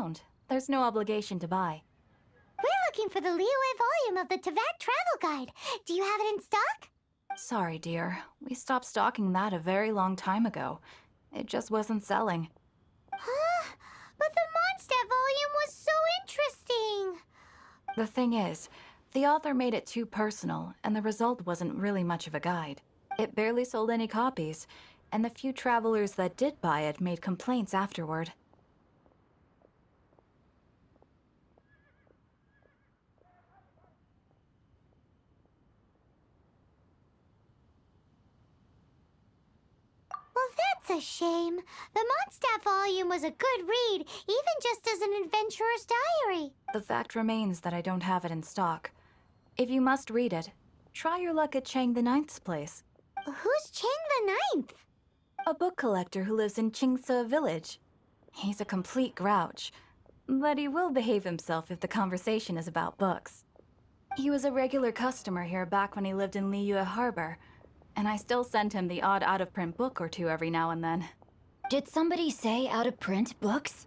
around. There's no obligation to buy. We're looking for the Liyue volume of the Teyvat Travel Guide. Do you have it in stock? Sorry, dear. We stopped stocking that a very long time ago. It just wasn't selling. Huh? But the Mondstadt volume was so interesting! The thing is, the author made it too personal, and the result wasn't really much of a guide. It barely sold any copies, and the few travelers that did buy it made complaints afterward. Well, that's a shame. The Mondstadt volume was a good read, even just as an adventurer's diary. The fact remains that I don't have it in stock. If you must read it, try your luck at Chang the Ninth's place. Who's Chang the Ninth? A book collector who lives in Qingse village. He's a complete grouch, but he will behave himself if the conversation is about books. He was a regular customer here back when he lived in Liyue Harbor, and I still send him the odd out-of-print book or two every now and then. Did somebody say out-of-print books?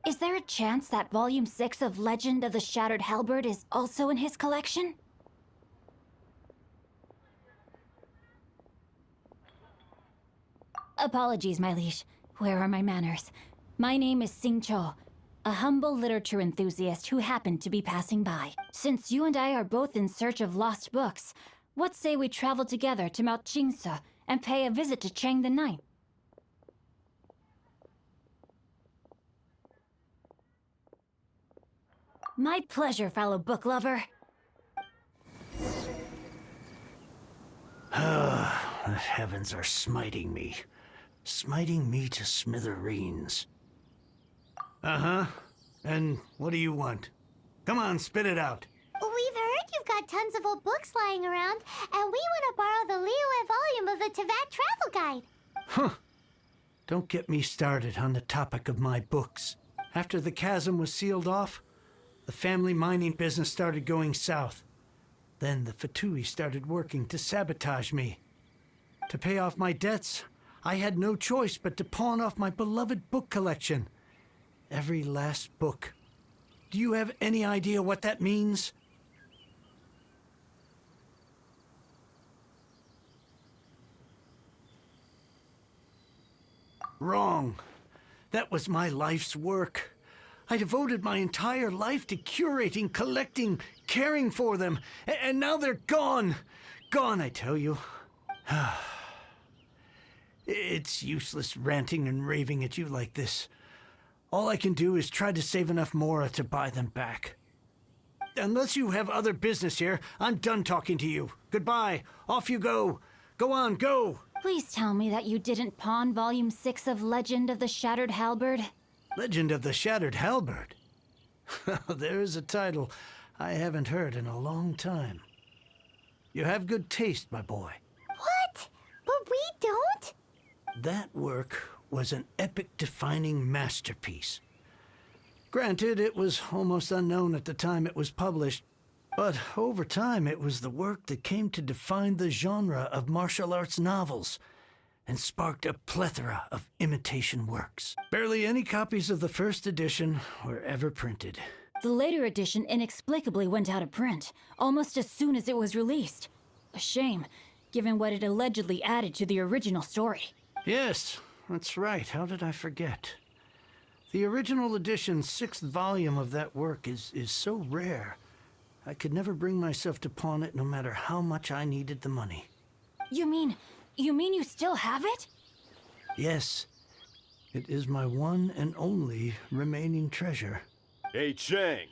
Is there a chance that Volume 6 of Legend of the Shattered Halberd is also in his collection? Apologies, my liege. Where are my manners? My name is Sing Cho, a humble literature enthusiast who happened to be passing by. Since you and I are both in search of lost books, what say we travel together to Mount Qingse and pay a visit to Chang the Ninth? My pleasure, fellow book lover. The heavens are smiting me. Smiting me to smithereens. Uh-huh. And what do you want? Come on, spit it out. We've heard you've got tons of old books lying around, and we want to borrow the Liyue volume of the Teyvat Travel Guide. Huh. Don't get me started on the topic of my books. After the chasm was sealed off, the family mining business started going south. Then the Fatui started working to sabotage me. To pay off my debts, I had no choice but to pawn off my beloved book collection. Every last book. Do you have any idea what that means? Wrong. That was my life's work. I devoted my entire life to curating, collecting, caring for them, and now they're gone. Gone, I tell you. It's useless ranting and raving at you like this. All I can do is try to save enough Mora to buy them back. Unless you have other business here, I'm done talking to you. Goodbye. Off you go. Go on, go. Please tell me that you didn't pawn Volume 6 of Legend of the Shattered Halberd. Legend of the Shattered Halberd? There's a title I haven't heard in a long time. You have good taste, my boy. What? But we don't? That work was an epic-defining masterpiece. Granted, it was almost unknown at the time it was published, but over time it was the work that came to define the genre of martial arts novels and sparked a plethora of imitation works. Barely any copies of the first edition were ever printed. The later edition inexplicably went out of print, almost as soon as it was released. A shame, given what it allegedly added to the original story. Yes, that's right. How did I forget? The original edition's 6th volume of that work is so rare. I could never bring myself to pawn it no matter how much I needed the money. You mean you still have it? Yes. It is my one and only remaining treasure. Hey, Chang.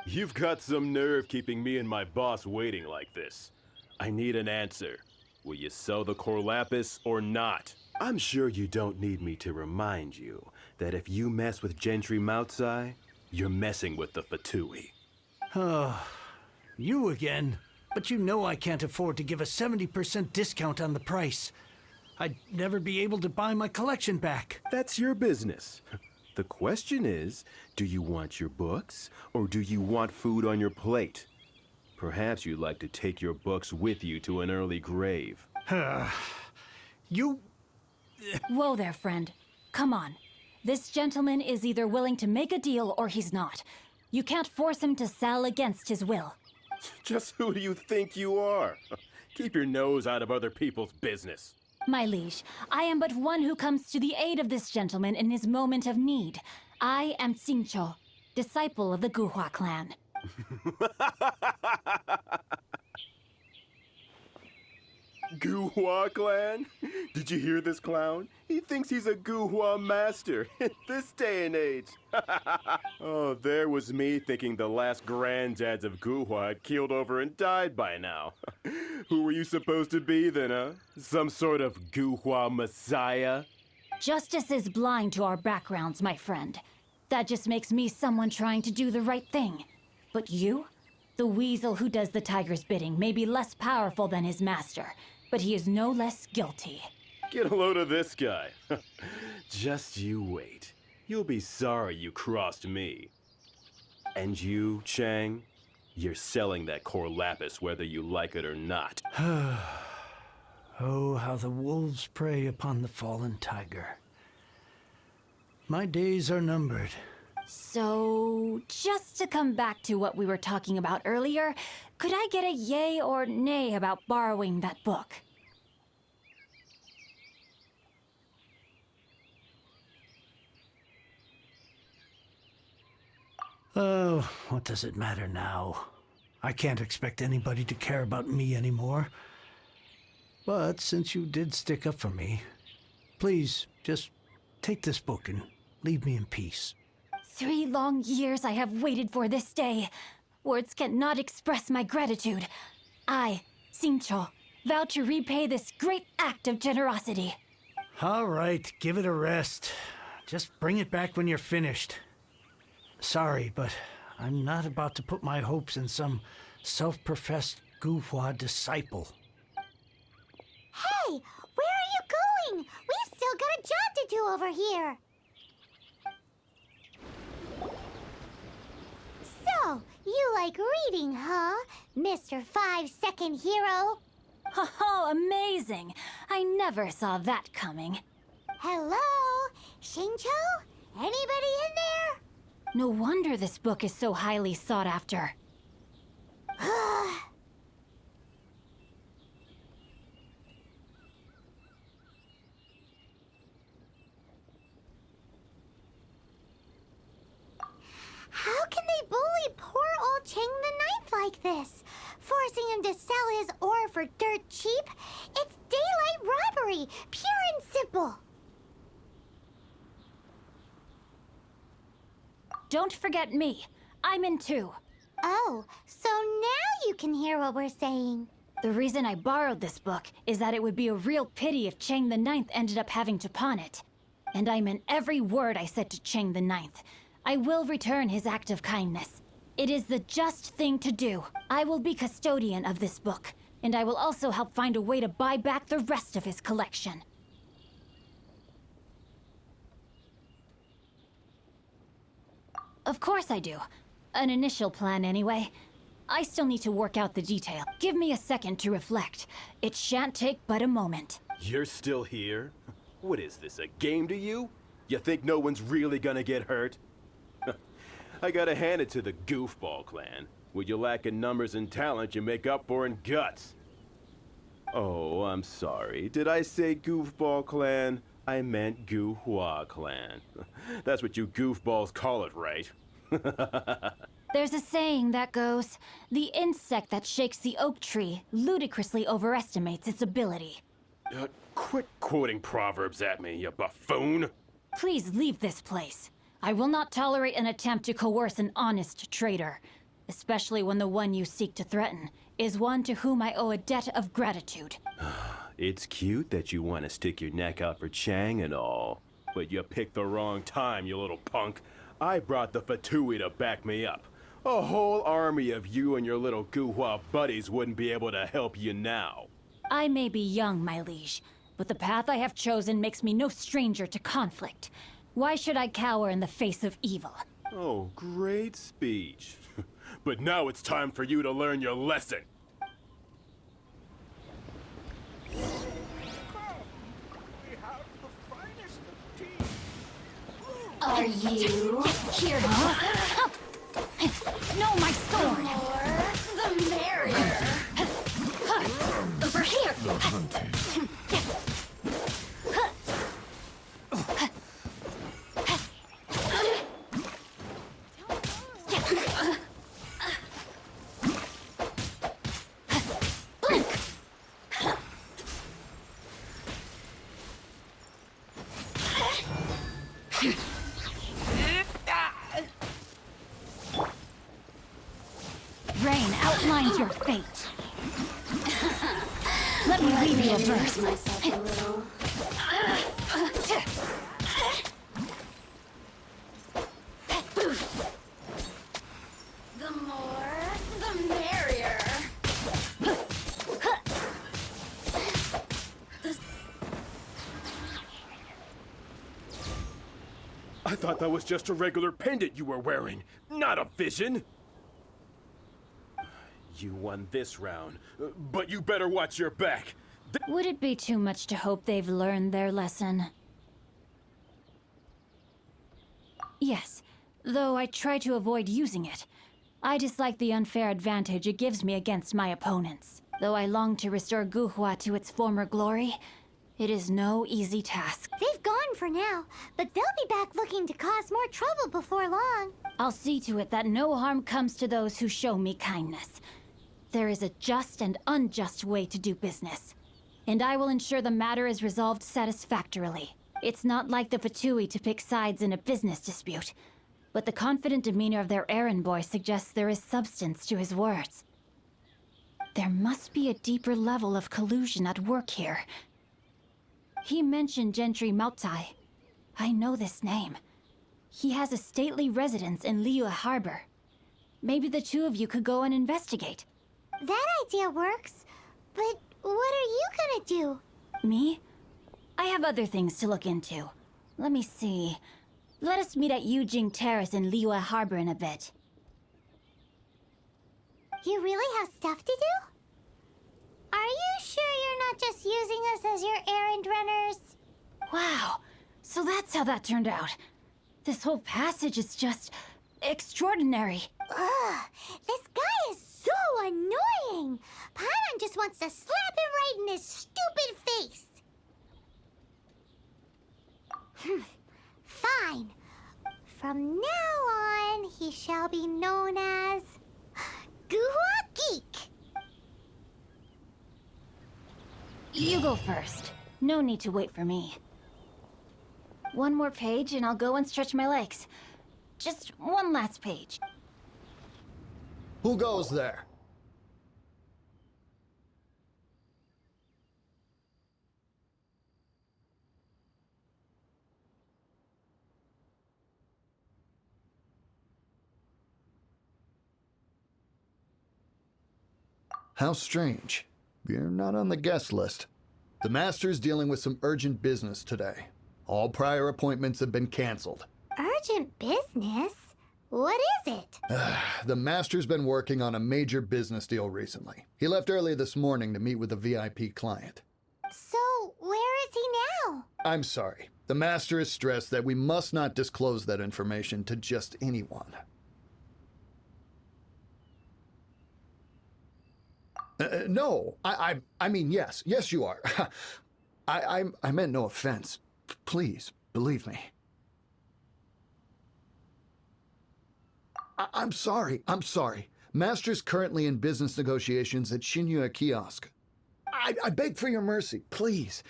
You've got some nerve keeping me and my boss waiting like this. I need an answer. Will you sell the core lapis or not? I'm sure you don't need me to remind you that if you mess with Gentry Moutsai, you're messing with the Fatui. Oh, you again. But you know I can't afford to give a 70% discount on the price. I'd never be able to buy my collection back. That's your business. The question is, do you want your books, or do you want food on your plate? Perhaps you'd like to take your books with you to an early grave. You... Whoa there, friend. Come on. This gentleman is either willing to make a deal or he's not. You can't force him to sell against his will. Just who do you think you are? Keep your nose out of other people's business. My liege, I am but one who comes to the aid of this gentleman in his moment of need. I am Xingqiu, disciple of the Guhua clan. Guhua clan? Did you hear this clown? He thinks he's a Guhua master in this day and age. Oh, there was me thinking the last granddads of Guhua had keeled over and died by now. Who were you supposed to be then, huh? Some sort of Guhua messiah? Justice is blind to our backgrounds, my friend. That just makes me someone trying to do the right thing. But you? The weasel who does the tiger's bidding may be less powerful than his master, but he is no less guilty. Get a load of this guy. Just you wait. You'll be sorry you crossed me. And you, Chang? You're selling that core lapis whether you like it or not. Oh, how the wolves prey upon the fallen tiger. My days are numbered. So, just to come back to what we were talking about earlier, could I get a yay or nay about borrowing that book? Oh, what does it matter now? I can't expect anybody to care about me anymore. But since you did stick up for me, please just take this book and leave me in peace. 3 long years I have waited for this day. Words cannot express my gratitude. I, Xingqiu, vow to repay this great act of generosity. All right, give it a rest. Just bring it back when you're finished. Sorry, but I'm not about to put my hopes in some self-professed Guhua disciple. Hey, where are you going? We've still got a job to do over here. So, you like reading, huh, Mr. 5-second hero? Oh, amazing! I never saw that coming. Hello? Xingqiu? Anybody in there? No wonder this book is so highly sought after. How can they bully poor old Chang the Ninth like this? Forcing him to sell his ore for dirt cheap? It's daylight robbery, pure and simple. Don't forget me. I'm in too. Oh, so now you can hear what we're saying. The reason I borrowed this book is that it would be a real pity if Chang the Ninth ended up having to pawn it. And I meant every word I said to Chang the Ninth. I will return his act of kindness. It is the just thing to do. I will be custodian of this book, and I will also help find a way to buy back the rest of his collection. Of course I do. An initial plan, anyway. I still need to work out the detail. Give me a second to reflect. It shan't take but a moment. You're still here? What is this, a game to you? You think no one's really gonna get hurt? I gotta hand it to the Goofball clan. What you lack in numbers and talent, you make up for in guts. Oh, I'm sorry. Did I say Goofball clan? I meant Guhua clan. That's what you goofballs call it, right? There's a saying that goes, the insect that shakes the oak tree ludicrously overestimates its ability. Quit quoting proverbs at me, you buffoon! Please leave this place. I will not tolerate an attempt to coerce an honest trader, especially when the one you seek to threaten is one to whom I owe a debt of gratitude. It's cute that you want to stick your neck out for Chang and all, but you picked the wrong time, you little punk. I brought the Fatui to back me up. A whole army of you and your little Guhua buddies wouldn't be able to help you now. I may be young, my liege, but the path I have chosen makes me no stranger to conflict. Why should I cower in the face of evil? Oh, great speech. but now it's time for you to learn your lesson. Are you here? Huh? No, my sword! The merrier! Over here! Rain outlines your fate. Let me leave you a verse. The more, the merrier. I thought that was just a regular pendant you were wearing, not a vision. You won this round, but you better watch your back. Would it be too much to hope they've learned their lesson? Yes, though I try to avoid using it. I dislike the unfair advantage it gives me against my opponents. Though I long to restore Guhua to its former glory, it is no easy task. They've gone for now, but they'll be back looking to cause more trouble before long. I'll see to it that no harm comes to those who show me kindness. There is a just and unjust way to do business, and I will ensure the matter is resolved satisfactorily. It's not like the Fatui to pick sides in a business dispute, but the confident demeanor of their errand boy suggests there is substance to his words. There must be a deeper level of collusion at work here. He mentioned Gentry Maotai. I know this name. He has a stately residence in Liyue Harbor. Maybe the two of you could go and investigate. That idea works, but what are you gonna do? Me? I have other things to look into. Let me see. Let us meet at Yujing Terrace in Liyue Harbor in a bit. You really have stuff to do? Are you sure you're not just using us as your errand runners? Wow, so that's how that turned out. This whole passage is just extraordinary. Ugh, this guy is so annoying! Paimon just wants to slap him right in his stupid face! Fine. From now on, he shall be known as... Guhua Geek! You go first. No need to wait for me. One more page and I'll go and stretch my legs. Just one last page. Who goes there? How strange. You're not on the guest list. The Master's dealing with some urgent business today. All prior appointments have been canceled. Urgent business? What is it? The Master's been working on a major business deal recently. He left early this morning to meet with a VIP client. So, where is he now? I'm sorry. The Master is stressed that we must not disclose that information to just anyone. No, I mean, yes. Yes, you are. I meant no offense. Please, believe me. I'm sorry. Master's currently in business negotiations at Shinya Kiosk. I beg for your mercy, please.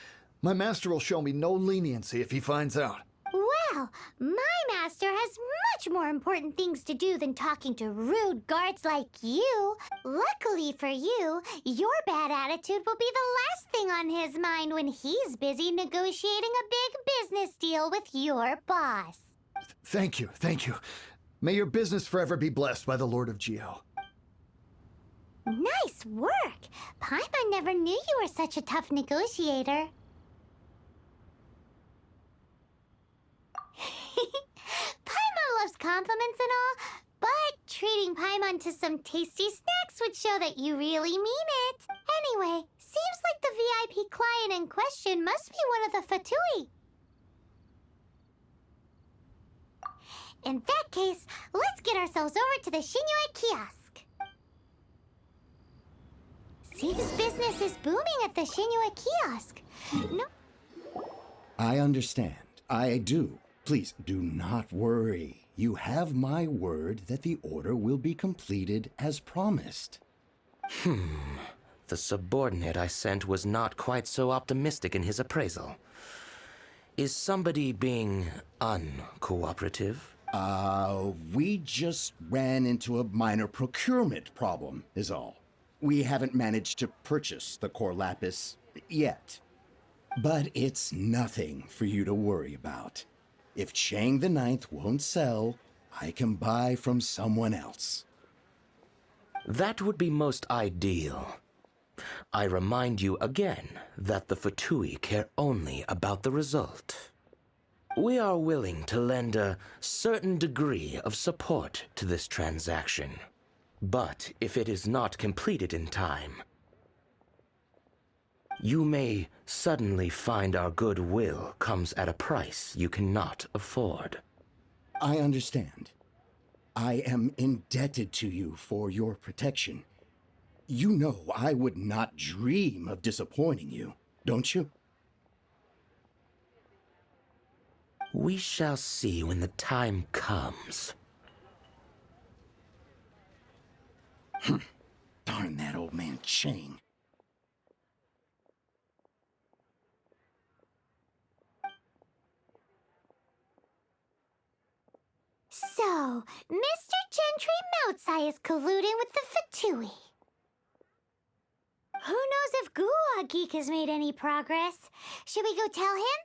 My master will show me no leniency if he finds out. Well, my master has much more important things to do than talking to rude guards like you. Luckily for you, your bad attitude will be the last thing on his mind when he's busy negotiating a big business deal with your boss. Thank you. May your business forever be blessed by the Lord of Geo. Nice work! Paimon never knew you were such a tough negotiator. Paimon loves compliments and all, but treating Paimon on to some tasty snacks would show that you really mean it. Anyway, seems like the VIP client in question must be one of the Fatui. In that case, let's get ourselves over to the Shinue kiosk. Seems business is booming at the Shinue kiosk. No. I understand. I do. Please do not worry. You have my word that the order will be completed as promised. The subordinate I sent was not quite so optimistic in his appraisal. Is somebody being uncooperative? We just ran into a minor procurement problem, is all. We haven't managed to purchase the core lapis yet. But it's nothing for you to worry about. If Chang the Ninth won't sell, I can buy from someone else. That would be most ideal. I remind you again that the Fatui care only about the result. We are willing to lend a certain degree of support to this transaction. But if it is not completed in time, you may suddenly find our goodwill comes at a price you cannot afford. I understand. I am indebted to you for your protection. You know I would not dream of disappointing you, don't you? We shall see when the time comes. Darn that old man Chang. So, Mr. Gentry Moutsai is colluding with the Fatui. Who knows if Guwa Geek has made any progress? Should we go tell him?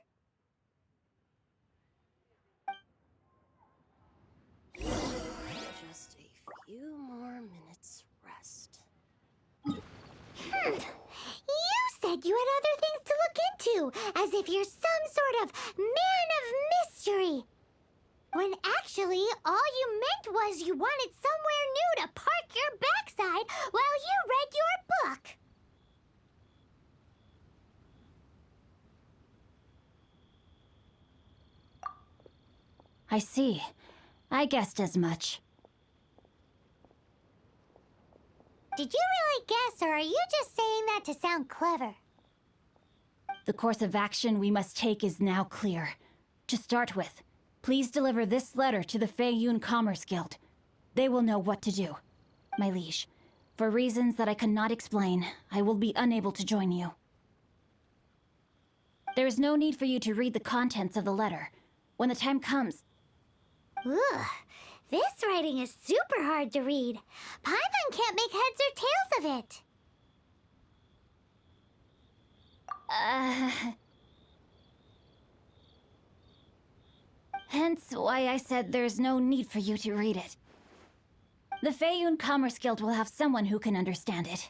Just a few more minutes rest. You said you had other things to look into, as if you're some sort of man of mystery. When actually, all you meant was you wanted somewhere new to park your backside while you read your book. I see. I guessed as much. Did you really guess, or are you just saying that to sound clever? The course of action we must take is now clear. To start with, please deliver this letter to the Feiyun Commerce Guild. They will know what to do. My liege, for reasons that I cannot explain, I will be unable to join you. There is no need for you to read the contents of the letter. When the time comes... Ugh, this writing is super hard to read. Paimon can't make heads or tails of it. Hence why I said there's no need for you to read it. The Feiyun Commerce Guild will have someone who can understand it.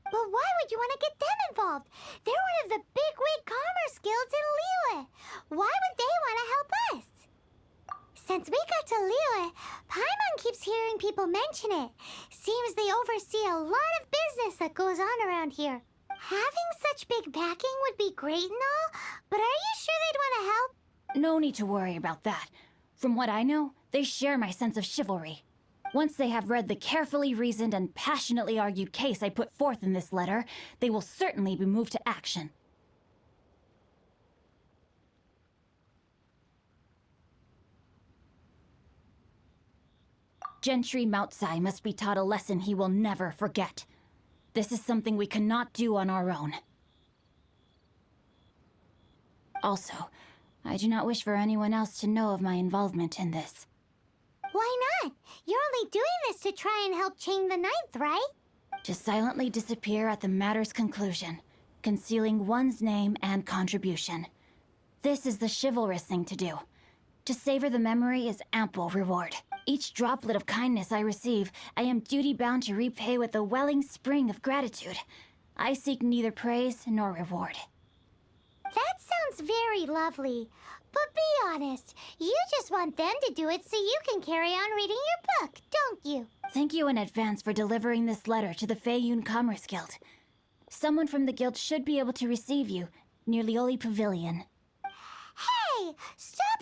But why would you want to get them involved? They're one of the bigwig commerce guilds in Liyue. Why would they want to help us? Since we got to Liyue, Paimon keeps hearing people mention it. Seems they oversee a lot of business that goes on around here. Having such big backing would be great and all, but are you sure they'd want to help? No need to worry about that. From what I know, they share my sense of chivalry. Once they have read the carefully reasoned and passionately argued case I put forth in this letter, they will certainly be moved to action. Gentry Moutsai must be taught a lesson he will never forget. This is something we cannot do on our own. Also, I do not wish for anyone else to know of my involvement in this. Why not? You're only doing this to try and help Chang the Ninth, right? To silently disappear at the matter's conclusion, concealing one's name and contribution. This is the chivalrous thing to do. To savor the memory is ample reward. Each droplet of kindness I receive, I am duty-bound to repay with a welling spring of gratitude. I seek neither praise nor reward. That sounds very lovely. But be honest, you just want them to do it so you can carry on reading your book, don't you? Thank you in advance for delivering this letter to the Feiyun Commerce Guild. Someone from the guild should be able to receive you near Lioli Pavilion. Hey, stop